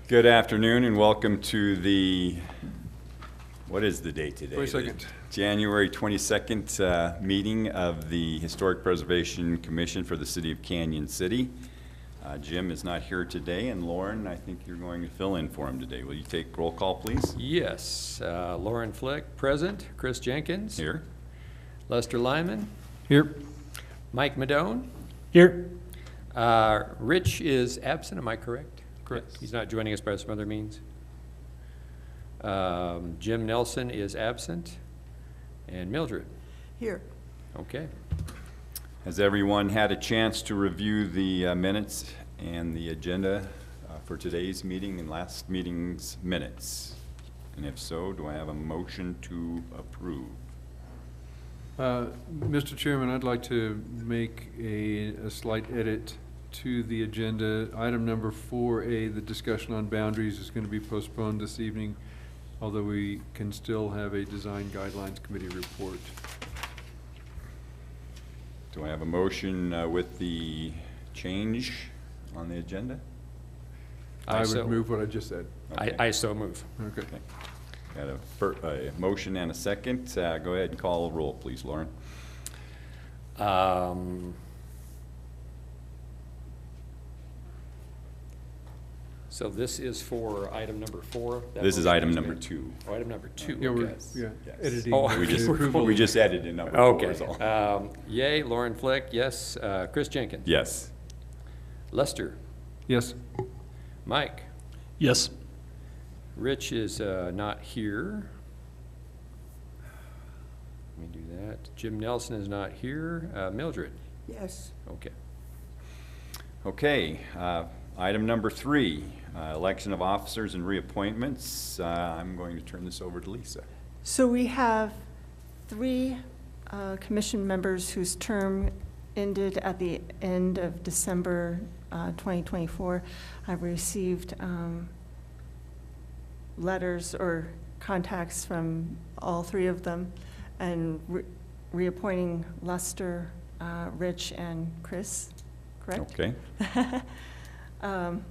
Good afternoon and welcome to the, what is the date today? 22nd. January 22nd meeting of the Historic Preservation Commission for the City of Canyon City. Jim is not here today, and Lauren, I think you're going to fill in for him today. Will you take roll call, please? Yes. Lauren Flick, present. Chris Jenkins. Here. Lester Lyman. Here. Mike Madone. Here. Rich is absent, am I correct? Correct. Yes. He's not joining us by some other means. Jim Nelson is absent. And Mildred. Here. Okay. Has everyone had a chance to review the minutes and the agenda for today's meeting and last meeting's minutes? And if so, do I have a motion to approve? Mr. Chairman, I'd like to make a slight edit to the agenda. Item number 4A, the discussion on boundaries, is going to be postponed this evening, although we can still have a Design Guidelines Committee report. Do I have a motion with the change on the agenda? I so- would move what I just said. Okay. I so move. Okay. Got a motion and a second. Go ahead and call a roll, please, Lauren. So this is for item number 4? That This is motion item has number been- 2. Oh, item number 2, Yeah, we're okay. yeah, Yes. editing. Oh, We the just, approval. we just added number 4 Okay. is all. Yay, Lauren Flick, yes. Chris Jenkins. Yes. Lester. Yes. Mike. Yes. Rich is not here. Let me do that. Jim Nelson is not here. Mildred. Yes. Okay. Okay, item number 3, election of officers and reappointments. I'm going to turn this over to Lisa. So we have 3 commission members whose term ended at the end of December 2024. I've received letters or contacts from all 3 of them, and reappointing Lester, Rich, and Chris, correct? Okay. And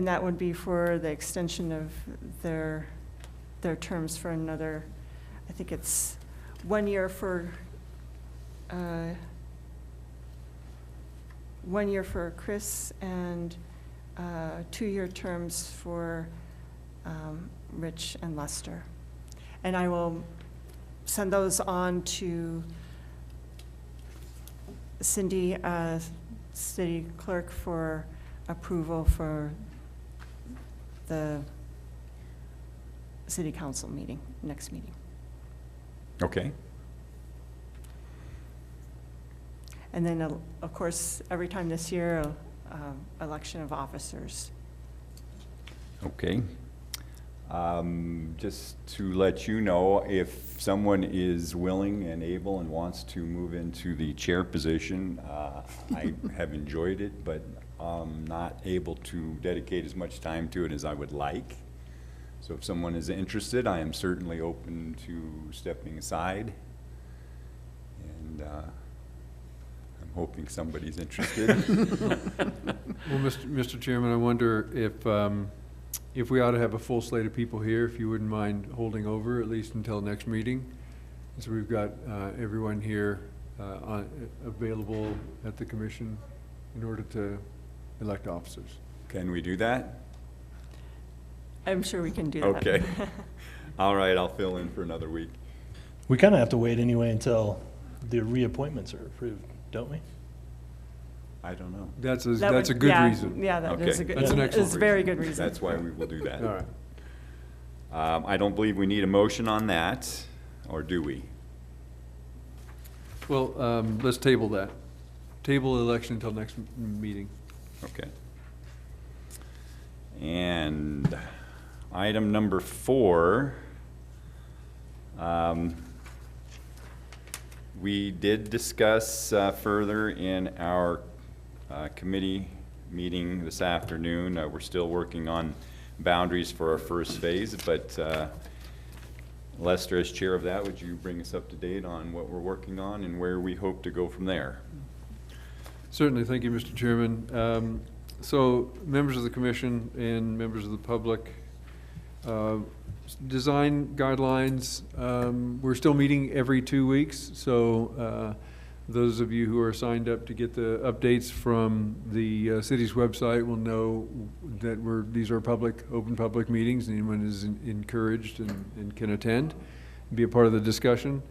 that would be for the extension of their terms for another, I think it's 1 year for 1 year for Chris, and 2-year terms for Rich and Lester. And I will send those on to Cindy, city clerk, for approval for the city council meeting, next meeting. Okay. And then, of course, every time this year, election of officers. Okay. Just to let you know, if someone is willing and able and wants to move into the chair position, I have enjoyed it, but I'm not able to dedicate as much time to it as I would like. So if someone is interested, I am certainly open to stepping aside. And I'm hoping somebody's interested. Well, Mr. Chairman, I wonder if we ought to have a full slate of people here, if you wouldn't mind holding over at least until next meeting. So we've got everyone here available at the commission in order to elect officers. Can we do that? I'm sure we can do that. Okay. All right, I'll fill in for another week. We kind of have to wait anyway until the reappointments are approved, don't we? I don't know. That's a That would- good yeah, reason. Yeah, that is Okay. a good, That's an excellent it's a very reason. good reason. That's why we will do that. All right. I don't believe we need a motion on that, or do we? Well, let's table that. Table election until next meeting. Okay. And item number 4, we did discuss further in our committee meeting this afternoon. We're still working on boundaries for our first phase, but Lester, as chair of that, would you bring us up to date on what we're working on and where we hope to go from there? Certainly, thank you, Mr. Chairman. So, members of the commission and members of the public, design guidelines, we're still meeting every 2 weeks, so those of you who are signed up to get the updates from the city's website will know that these are open public meetings, and anyone is encouraged and can attend, be a part of the discussion.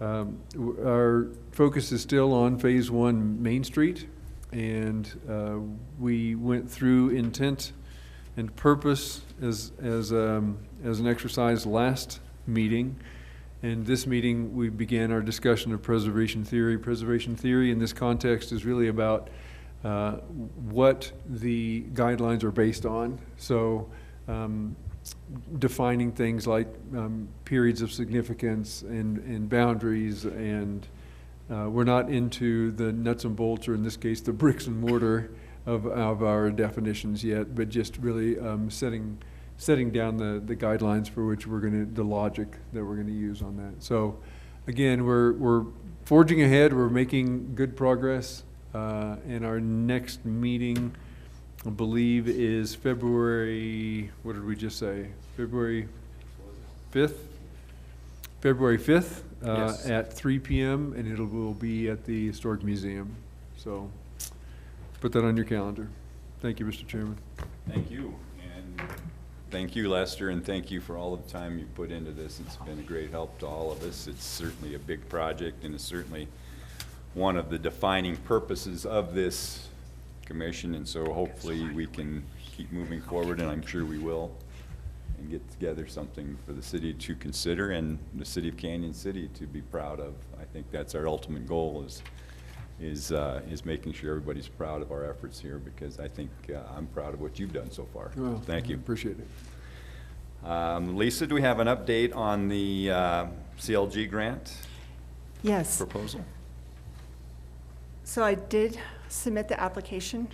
Our focus is still on Phase 1 Main Street, and we went through intent and purpose as an exercise last meeting. And this meeting, we began our discussion of preservation theory. Preservation theory in this context is really about what the guidelines are based on. So defining things like periods of significance and boundaries, and we're not into the nuts and bolts, or in this case, the bricks and mortar of our definitions yet, but just really setting down the guidelines for which the logic that we're gonna use on that. So again, we're forging ahead, we're making good progress, and our next meeting, I believe, is February, what did we just say? February 5th? February 5th Yes. at 3 p.m., and will be at the Historic Museum. So put that on your calendar. Thank you, Mr. Chairman. Thank you, and thank you, Lester, and thank you for all the time you put into this. It's been a great help to all of us. It's certainly a big project, and it's certainly one of the defining purposes of this commission, and so hopefully we can keep moving forward, and I'm sure we will, and get together something for the city to consider and the city of Canyon City to be proud of. I think that's our ultimate goal, is making sure everybody's proud of our efforts here, because I think I'm proud of what you've done so far. Well, Thank you. Appreciate it. Lisa, do we have an update on the CLG grant Yes. proposal? So I did submit the application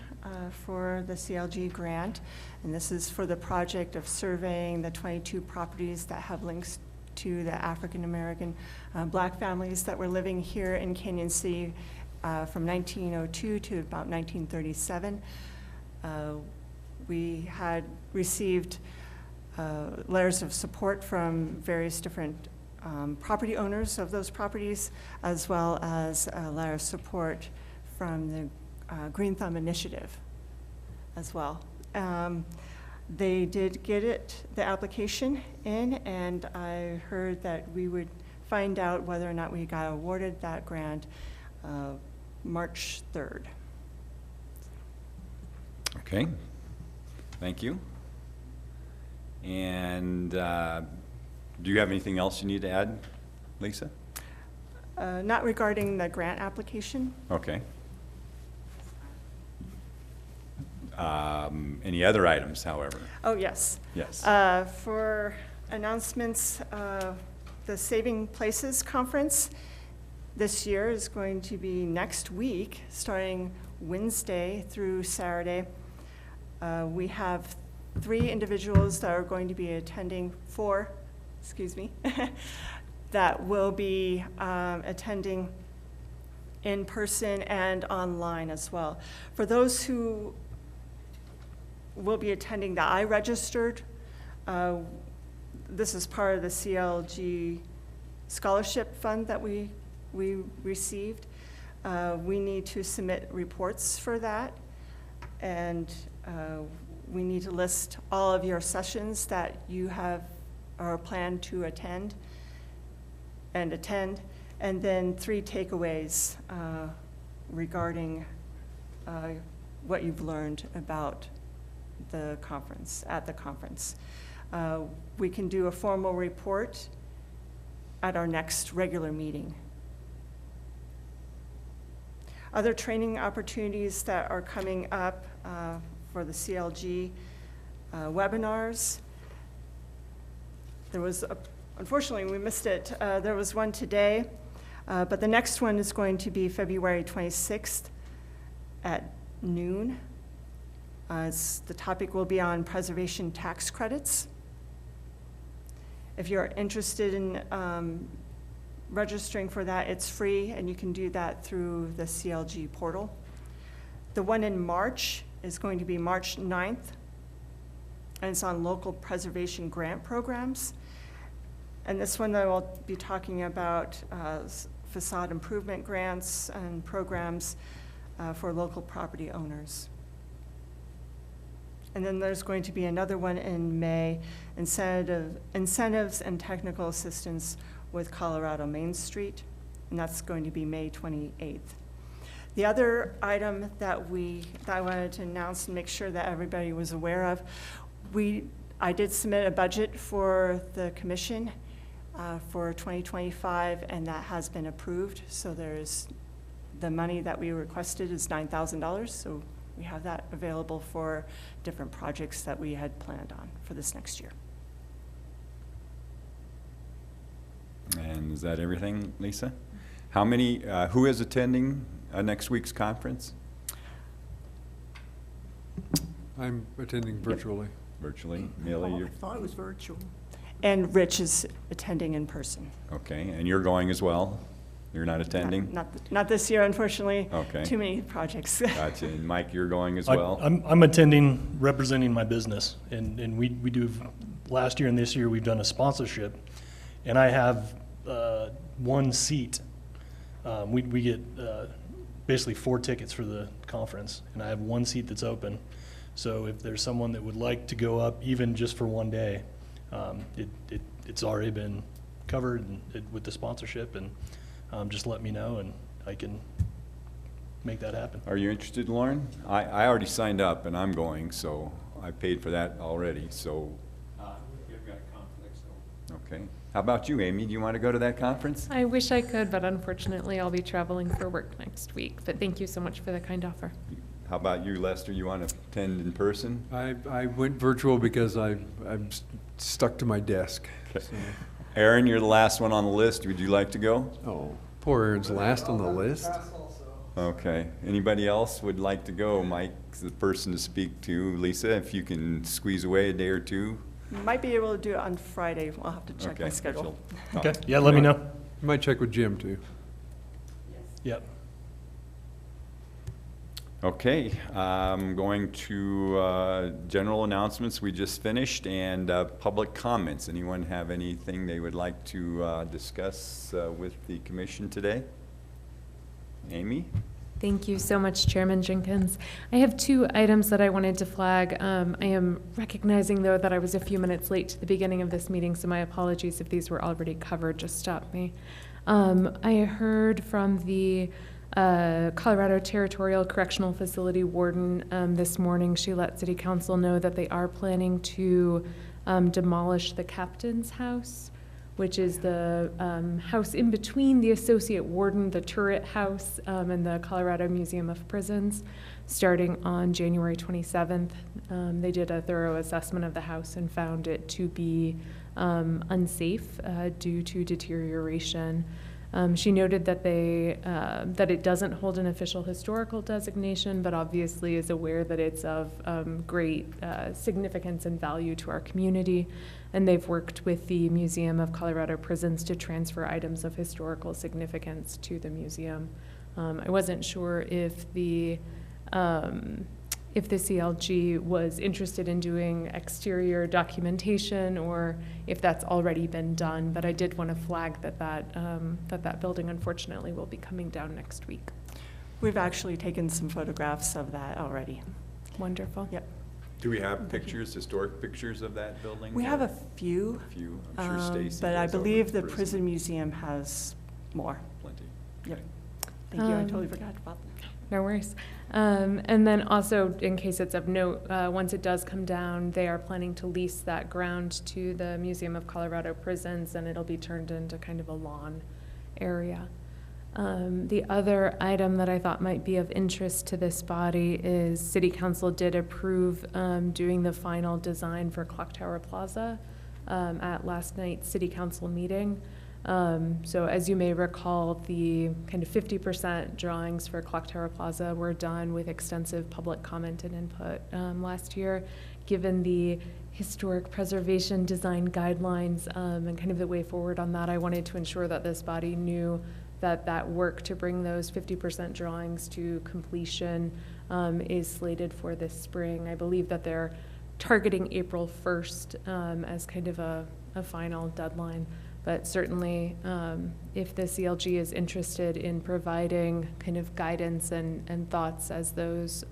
for the CLG grant, and this is for the project of surveying the 22 properties that have links to the African-American Black families that were living here in Canyon City from 1902 to about 1937. We had received letters of support from various different property owners of those properties, as well as a letter of support from the Green Thumb Initiative as well. They did get the application in, and I heard that we would find out whether or not we got awarded that grant March 3rd. Okay, thank you. And do you have anything else you need to add, Lisa? Not regarding the grant application. Okay. Any other items, however? Oh, yes. Yes. For announcements, the Saving Places Conference this year is going to be next week, starting Wednesday through Saturday. We have 3 individuals that are going to be attending, 4, that will be attending in person and online as well. For those who will be attending that I registered, this is part of the CLG scholarship fund that we received. We need to submit reports for that, and we need to list all of your sessions that you have or plan to attend, and then 3 takeaways regarding what you've learned about the conference, at the conference. We can do a formal report at our next regular meeting. Other training opportunities that are coming up for the CLG webinars. There was, unfortunately, we missed it. There was one today, but the next one is going to be February 26th at noon. The topic will be on preservation tax credits. If you're interested in registering for that, it's free, and you can do that through the CLG portal. The one in March is going to be March 9th, and it's on local preservation grant programs. And this one, I will be talking about facade improvement grants and programs for local property owners. And then there's going to be another one in May, incentives and technical assistance with Colorado Main Street, and that's going to be May 28th. The other item that I wanted to announce and make sure that everybody was aware of, I did submit a budget for the commission for 2025, and that has been approved. So the money that we requested is $9,000, so we have that available for different projects that we had planned on for this next year. And is that everything, Lisa? How many, who is attending next week's conference? I'm attending virtually. Virtually. Millie, Oh, you're, I thought it was virtual. And Rich is attending in person. okay, and you're going as well? You're not attending? Not this year, unfortunately. Okay. Too many projects. Gotcha. And Mike, you're going as I- well? I'm attending, representing my business, and we do, last year and this year, we've done a sponsorship, and I have one seat. We get basically 4 tickets for the conference, and I have one seat that's open. So if there's someone that would like to go up, even just for one day, it's already been covered with the sponsorship, and just let me know, and I can make that happen. Are you interested, Lauren? I already signed up and I'm going, so I paid for that already, so, You've got a conflict, so. okay. How about you, Amy? Do you want to go to that conference? I wish I could, but unfortunately, I'll be traveling for work next week. But thank you so much for the kind offer. How about you, Lester? You want to attend in person? I went virtual because I'm stuck to my desk. Okay. So- Aaron, you're the last one on the list. Would you like to go? Oh, poor Aaron's last on the list. Okay. Anybody else would like to go? Mike's the person to speak to. Lisa, if you can squeeze away a day or two. Might be able to do it on Friday. I'll have to check my Okay. schedule. She'll- Okay, yeah, let me know. You might check with Jim, too. Yep. Okay, going to general announcements we just finished, and public comments. Anyone have anything they would like to discuss with the commission today? Amy? Thank you so much, Chairman Jenkins. I have 2 items that I wanted to flag. I am recognizing, though, that I was a few minutes late to the beginning of this meeting, so my apologies if these were already covered. Just stop me. I heard from the Colorado Territorial Correctional Facility Warden this morning. She let City Council know that they are planning to demolish the captain's house, which is the house in between the associate warden, the turret house, and the Colorado Museum of Prisons, starting on January 27th. They did a thorough assessment of the house and found it to be unsafe due to deterioration. She noted that that it doesn't hold an official historical designation, but obviously is aware that it's of great significance and value to our community. And they've worked with the Museum of Colorado Prisons to transfer items of historical significance to the museum. I wasn't sure if the CLG was interested in doing exterior documentation or if that's already been done, but I did want to flag that building unfortunately will be coming down next week. We've actually taken some photographs of that already. Wonderful. Yep. Do we have pictures, historic pictures of that building? We have a few, A few, I'm sure Stacy but I does over believe the at prison museum has more. Plenty. Yep. Thank you, I Um, totally forgot about that. No worries. And then also, in case it's of note, once it does come down, they are planning to lease that ground to the Museum of Colorado Prisons, and it'll be turned into kind of a lawn area. The other item that I thought might be of interest to this body is City Council did approve doing the final design for Clock Tower Plaza at last night's City Council meeting. So as you may recall, the kind of 50% drawings for Clock Tower Plaza were done with extensive public comment and input last year. Given the historic preservation design guidelines and kind of the way forward on that, I wanted to ensure that this body knew that work to bring those 50% drawings to completion is slated for this spring. I believe that they're targeting April 1st as kind of a final deadline. But certainly, if the CLG is interested in providing kind of guidance and thoughts as those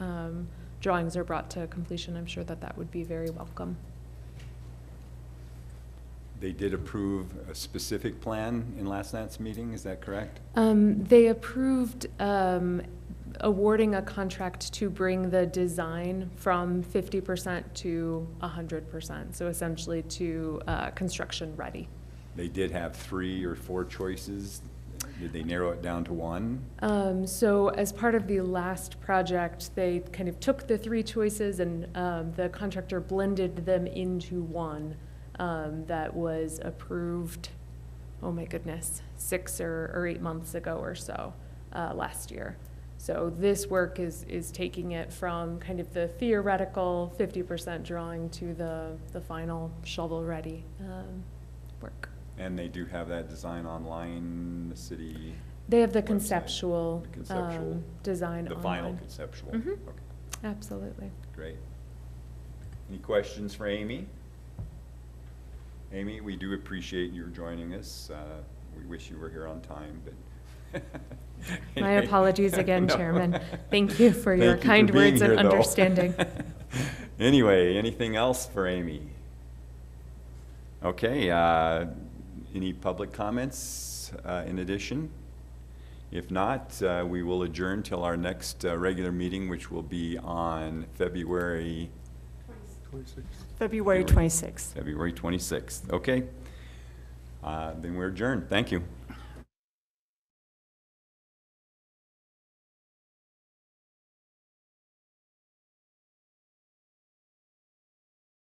drawings are brought to completion, I'm sure that that would be very welcome. They did approve a specific plan in last night's meeting, is that correct? They approved awarding a contract to bring the design from 50% to 100%, so essentially to construction ready. They did have 3 or 4 choices. Did they narrow it down to 1? So as part of the last project, they kind of took the 3 choices and the contractor blended them into one that was approved, oh my goodness, 6 or 8 months ago or so, last year. So this work is taking it from kind of the theoretical 50% drawing to the final shovel-ready work. And they do have that design online, the city? They have the website? conceptual, The conceptual, design the online. final conceptual? Mhm. Okay, Absolutely. great. Any questions for Amy? Amy, we do appreciate you joining us. We wish you were here on time, but. My apologies again, No. Chairman. Thank you for your Thank you kind being words and here, though. understanding. Anyway, anything else for Amy? Okay, any public comments in addition? If not, we will adjourn till our next regular meeting, which will be on February 26th. February 26th. Okay. Then we're adjourned. Thank you.